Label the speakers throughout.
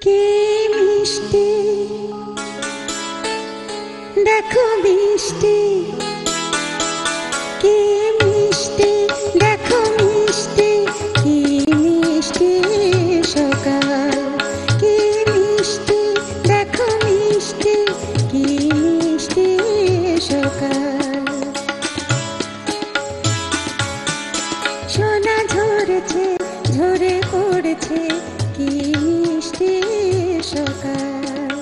Speaker 1: কি মিষ্টি দেখো বৃষ্টি, কি মিষ্টি দেখো মিষ্টি, কি মিষ্টি সকাল, কি মিষ্টি দেখো মিষ্টি, কি মিষ্টি সকাল। সোনা ঝরেছে ঝরে পড়েছে, কি মিষ্টি সকাল।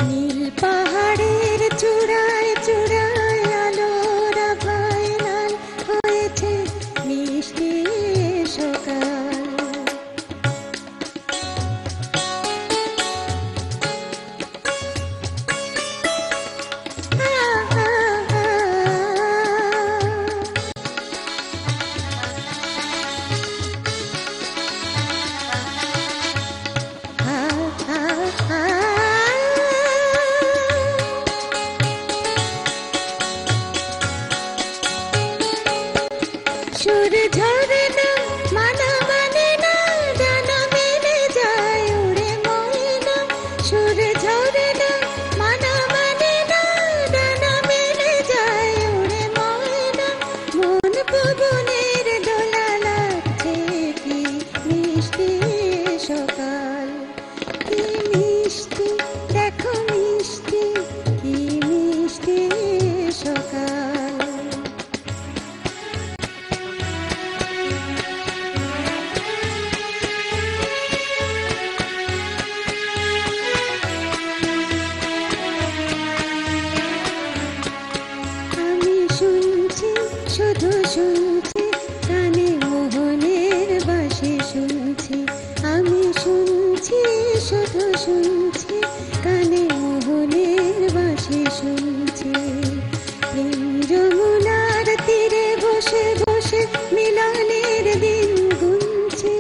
Speaker 1: নীল পাহাড়ের চূড়ায় চূড়ায় আলোর আভায় লাল হয়েছে মিষ্টি সকাল। সুর ঝরে না মানা মানে না, ডানা মেলে যায় উড়ে ময়না। সুর ঝরে না মানা মানে না, ডানা মেলে যায় উড়ে ময়না। মন পবনের দোলা লাগছে, কি মিষ্টি সকাল, কি মিষ্টি দেখো মিষ্টি, কি মিষ্টি সকাল। শুধু শুনছি কানে মোহনের বাঁশি শুনছি, আমি শুনছি শুধু শুনছি কানে মোহনের বাঁশি শুনছি। প্রেম যমুনার তীরে বসে বসে মিলনের দিন গুনছি।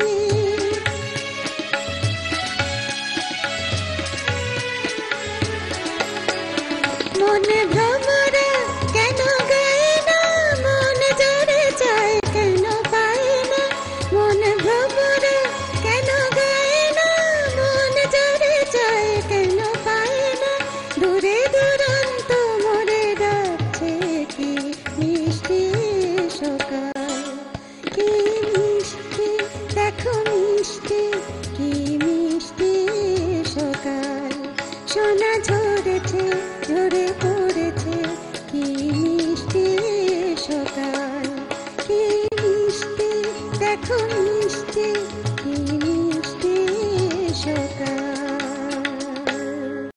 Speaker 1: মনে ভ্রমরা কেন গায় না, মন জোরে চায় কেন পায় না। মন ভ্রমরা কেন গায় না, মন জোরে চায় কেন পায় না। দূরে দূরান্ত মরে যাচ্ছে, কি মিষ্টি সকাল, কি মিষ্টি দেখো মিষ্টি, কি মিষ্টি সকাল। সোনা ঝরেছে ঝরে পড়েছে, কি মিষ্টি সকাল, কি মিষ্টি দেখো মিষ্টি।